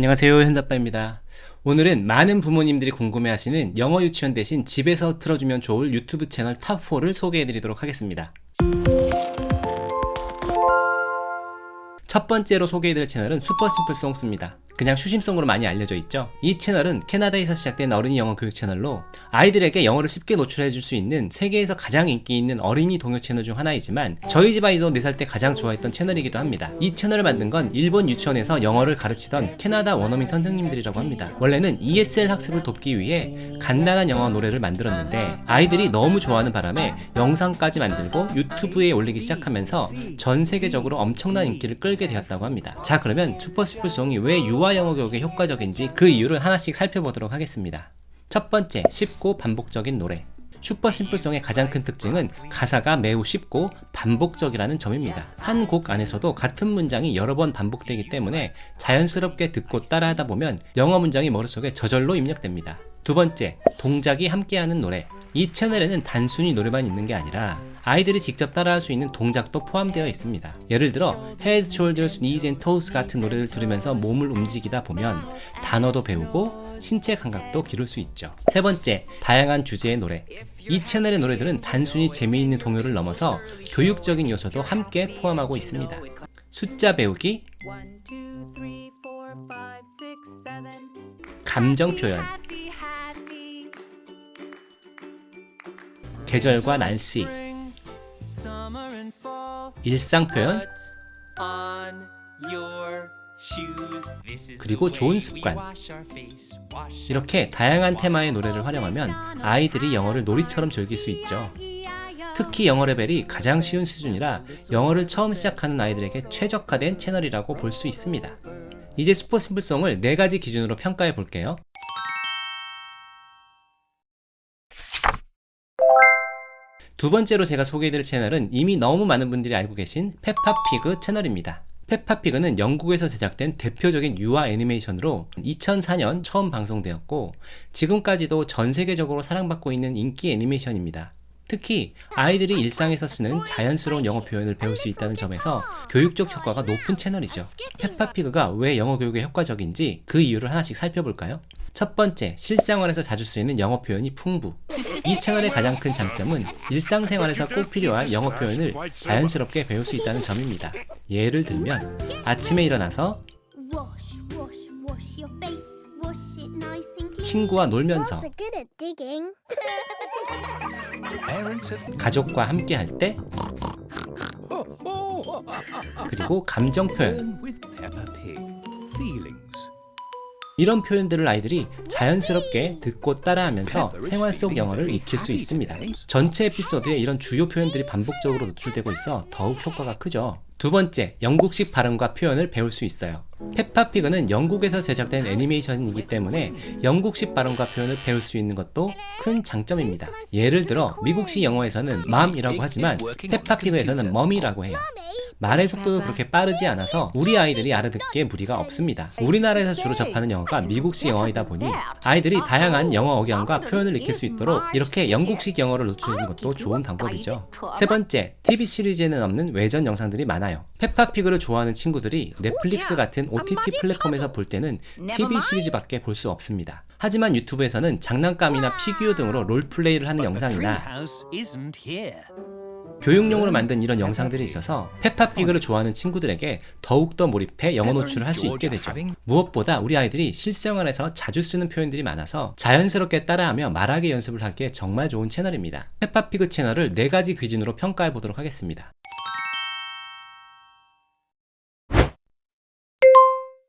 안녕하세요, 현자빠입니다. 오늘은 많은 부모님들이 궁금해하시는 영어 유치원 대신 집에서 틀어주면 좋을 유튜브 채널 탑4를 소개해드리도록 하겠습니다. 첫 번째로 소개해드릴 채널은 슈퍼심플송스입니다. 그냥 슈심송으로 많이 알려져 있죠. 이 채널은 캐나다에서 시작된 어린이 영어 교육 채널로 아이들에게 영어를 쉽게 노출해줄 수 있는 세계에서 가장 인기 있는 어린이 동요 채널 중 하나이지만 저희 집 아이도 4살 때 가장 좋아했던 채널이기도 합니다. 이 채널을 만든 건 일본 유치원에서 영어를 가르치던 캐나다 원어민 선생님들이라고 합니다. 원래는 ESL 학습을 돕기 위해 간단한 영어 노래를 만들었는데 아이들이 너무 좋아하는 바람에 영상까지 만들고 유튜브에 올리기 시작하면서 전 세계적으로 엄청난 인기를 끌게 되었다고 합니다. 자, 그러면 슈퍼심플송이 왜 유아 영어 교육에 효과적인지 그 이유를 하나씩 살펴보도록 하겠습니다. 첫 번째, 쉽고 반복적인 노래. 슈퍼심플송의 가장 큰 특징은 가사가 매우 쉽고 반복적이라는 점입니다. 한 곡 안에서도 같은 문장이 여러 번 반복되기 때문에 자연스럽게 듣고 따라하다 보면 영어 문장이 머릿속에 저절로 입력됩니다. 두 번째, 동작이 함께하는 노래. 이 채널에는 단순히 노래만 있는 게 아니라 아이들이 직접 따라할 수 있는 동작도 포함되어 있습니다. 예를 들어 Head, Shoulders, Knees and Toes 같은 노래를 들으면서 몸을 움직이다 보면 단어도 배우고 신체 감각도 기를 수 있죠. 세 번째, 다양한 주제의 노래. 이 채널의 노래들은 단순히 재미있는 동요를 넘어서 교육적인 요소도 함께 포함하고 있습니다. 숫자 배우기, 감정 표현, 계절과 날씨, 일상 표현, 그리고 좋은 습관. 이렇게 다양한 테마의 노래를 활용하면 아이들이 영어를 놀이처럼 즐길 수 있죠. 특히 영어 레벨이 가장 쉬운 수준이라 영어를 처음 시작하는 아이들에게 최적화된 채널이라고 볼 수 있습니다. 이제 슈퍼심플송을 4가지 기준으로 평가해 볼게요. 두 번째로 제가 소개해드릴 채널은 이미 너무 많은 분들이 알고 계신 페파피그 채널입니다. 페파피그는 영국에서 제작된 대표적인 유아 애니메이션으로 2004년 처음 방송되었고 지금까지도 전 세계적으로 사랑받고 있는 인기 애니메이션입니다. 특히 아이들이 일상에서 쓰는 자연스러운 영어 표현을 배울 수 있다는 점에서 교육적 효과가 높은 채널이죠. 페파피그가 왜 영어 교육에 효과적인지 그 이유를 하나씩 살펴볼까요? 첫 번째, 실생활에서 자주 쓰이는 영어 표현이 풍부. 이 채널의 가장 큰 장점은 일상생활에서 꼭 필요한 영어 표현을 자연스럽게 배울 수 있다는 점입니다. 예를 들면 아침에 일어나서 친구와 놀면서 가족과 함께 할 때 그리고 감정 표현 이런 표현들을 아이들이 자연스럽게 듣고 따라하면서 생활 속 영어를 익힐 수 있습니다. 전체 에피소드에 이런 주요 표현들이 반복적으로 노출되고 있어 더욱 효과가 크죠. 두 번째, 영국식 발음과 표현을 배울 수 있어요. 페파피그는 영국에서 제작된 애니메이션이기 때문에 영국식 발음과 표현을 배울 수 있는 것도 큰 장점입니다. 예를 들어 미국식 영어에서는 mom이라고 하지만 페파피그에서는 mom이라고 해요. 말의 속도도 그렇게 빠르지 않아서 우리 아이들이 알아듣기에 무리가 없습니다. 우리나라에서 주로 접하는 영어가 미국식 영어이다 보니 아이들이 다양한 영어 억양과 표현을 익힐 수 있도록 이렇게 영국식 영어를 노출하는 것도 좋은 방법이죠. 세 번째, TV 시리즈에는 없는 외전 영상들이 많아요. 페파피그를 좋아하는 친구들이 넷플릭스 같은 OTT 플랫폼에서 볼 때는 TV 시리즈밖에 볼 수 없습니다. 하지만 유튜브에서는 장난감이나 피규어 등으로 롤플레이를 하는 영상이나 교육용으로 만든 이런 영상들이 있어서 페파피그를 좋아하는 친구들에게 더욱더 몰입해 영어 노출을 할 수 있게 되죠. 무엇보다 우리 아이들이 실생활에서 자주 쓰는 표현들이 많아서 자연스럽게 따라하며 말하기 연습을 하기에 정말 좋은 채널입니다. 페파피그 채널을 4가지 기준으로 평가해 보도록 하겠습니다.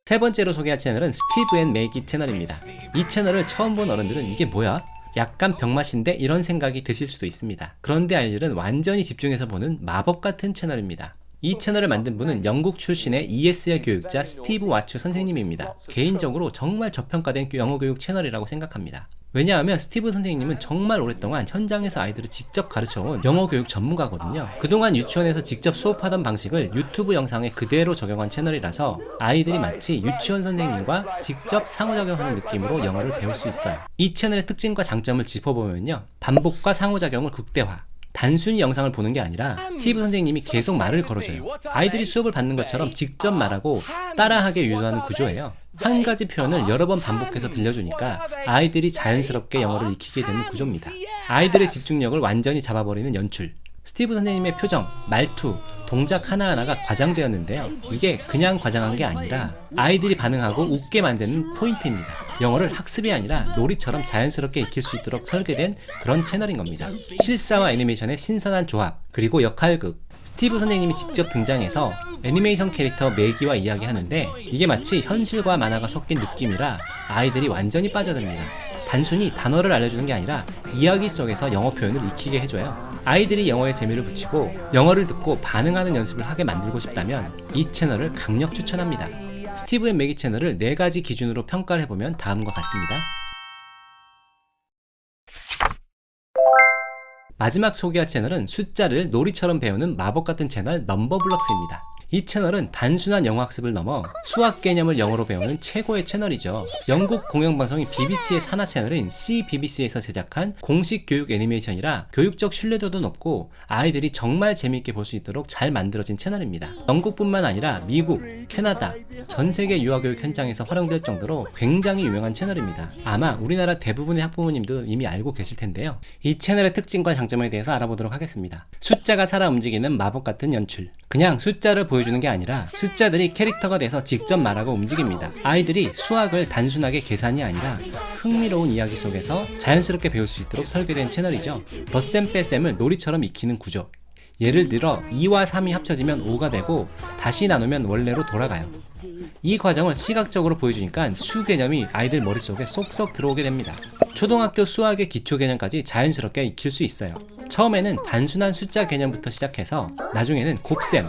세 번째로 소개할 채널은 스티브 앤 메이기 채널입니다. 이 채널을 처음 본 어른들은 이게 뭐야? 약간 병맛인데? 이런 생각이 드실 수도 있습니다. 그런데 아이들은 완전히 집중해서 보는 마법 같은 채널입니다. 이 채널을 만든 분은 영국 출신의 ESL 교육자 스티브 와츠 선생님입니다. 개인적으로 정말 저평가된 영어 교육 채널이라고 생각합니다. 왜냐하면 스티브 선생님은 정말 오랫동안 현장에서 아이들을 직접 가르쳐온 영어 교육 전문가거든요. 그동안 유치원에서 직접 수업하던 방식을 유튜브 영상에 그대로 적용한 채널이라서 아이들이 마치 유치원 선생님과 직접 상호작용하는 느낌으로 영어를 배울 수 있어요. 이 채널의 특징과 장점을 짚어보면요, 반복과 상호작용을 극대화, 단순히 영상을 보는 게 아니라 스티브 선생님이 계속 말을 걸어줘요. 아이들이 수업을 받는 것처럼 직접 말하고 따라하게 유도하는 구조예요. 한 가지 표현을 여러 번 반복해서 들려주니까 아이들이 자연스럽게 영어를 익히게 되는 구조입니다. 아이들의 집중력을 완전히 잡아버리는 연출. 스티브 선생님의 표정, 말투, 동작 하나하나가 과장되었는데요. 이게 그냥 과장한 게 아니라 아이들이 반응하고 웃게 만드는 포인트입니다. 영어를 학습이 아니라 놀이처럼 자연스럽게 익힐 수 있도록 설계된 그런 채널인 겁니다. 실사와 애니메이션의 신선한 조합, 그리고 역할극. 스티브 선생님이 직접 등장해서 애니메이션 캐릭터 매기와 이야기하는데 이게 마치 현실과 만화가 섞인 느낌이라 아이들이 완전히 빠져듭니다. 단순히 단어를 알려주는 게 아니라 이야기 속에서 영어 표현을 익히게 해줘요. 아이들이 영어에 재미를 붙이고 영어를 듣고 반응하는 연습을 하게 만들고 싶다면 이 채널을 강력 추천합니다. 스티브 앤 매기 채널을 4가지 기준으로 평가를 해보면 다음과 같습니다. 마지막 소개할 채널은 숫자를 놀이처럼 배우는 마법 같은 채널 넘버블럭스입니다. 이 채널은 단순한 영어 학습을 넘어 수학 개념을 영어로 배우는 최고의 채널이죠. 영국 공영방송인 BBC의 산하 채널인 CBBC에서 제작한 공식 교육 애니메이션이라 교육적 신뢰도도 높고 아이들이 정말 재미있게 볼 수 있도록 잘 만들어진 채널입니다. 영국뿐만 아니라 미국, 캐나다, 전 세계 유아교육 현장에서 활용될 정도로 굉장히 유명한 채널입니다. 아마 우리나라 대부분의 학부모님도 이미 알고 계실 텐데요. 이 채널의 특징과 장점에 대해서 알아보도록 하겠습니다. 숫자가 살아 움직이는 마법 같은 연출. 그냥 숫자를 보여주는 게 아니라 숫자들이 캐릭터가 돼서 직접 말하고 움직입니다. 아이들이 수학을 단순하게 계산이 아니라 흥미로운 이야기 속에서 자연스럽게 배울 수 있도록 설계된 채널이죠. 덧셈 뺄셈을 놀이처럼 익히는 구조. 예를 들어 2와 3이 합쳐지면 5가 되고 다시 나누면 원래로 돌아가요. 이 과정을 시각적으로 보여주니까 수 개념이 아이들 머릿속에 쏙쏙 들어오게 됩니다. 초등학교 수학의 기초 개념까지 자연스럽게 익힐 수 있어요. 처음에는 단순한 숫자 개념부터 시작해서 나중에는 곱셈,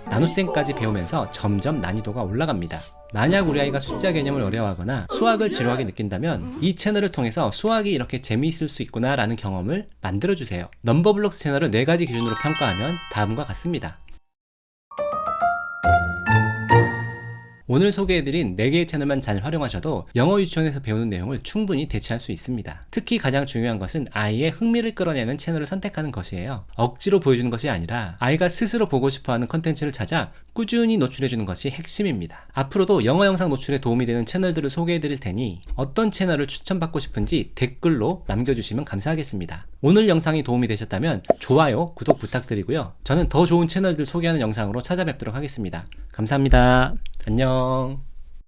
나눗셈까지 배우면서 점점 난이도가 올라갑니다. 만약 우리 아이가 숫자 개념을 어려워하거나 수학을 지루하게 느낀다면 이 채널을 통해서 수학이 이렇게 재미있을 수 있구나 라는 경험을 만들어주세요. 넘버블럭스 채널을 4가지 기준으로 평가하면 다음과 같습니다. 오늘 소개해드린 4개의 채널만 잘 활용하셔도 영어 유치원에서 배우는 내용을 충분히 대체할 수 있습니다. 특히 가장 중요한 것은 아이의 흥미를 끌어내는 채널을 선택하는 것이에요. 억지로 보여주는 것이 아니라 아이가 스스로 보고 싶어하는 컨텐츠를 찾아 꾸준히 노출해주는 것이 핵심입니다. 앞으로도 영어 영상 노출에 도움이 되는 채널들을 소개해드릴 테니 어떤 채널을 추천받고 싶은지 댓글로 남겨주시면 감사하겠습니다. 오늘 영상이 도움이 되셨다면 좋아요, 구독 부탁드리고요. 저는 더 좋은 채널들 소개하는 영상으로 찾아뵙도록 하겠습니다. 감사합니다. 안녕.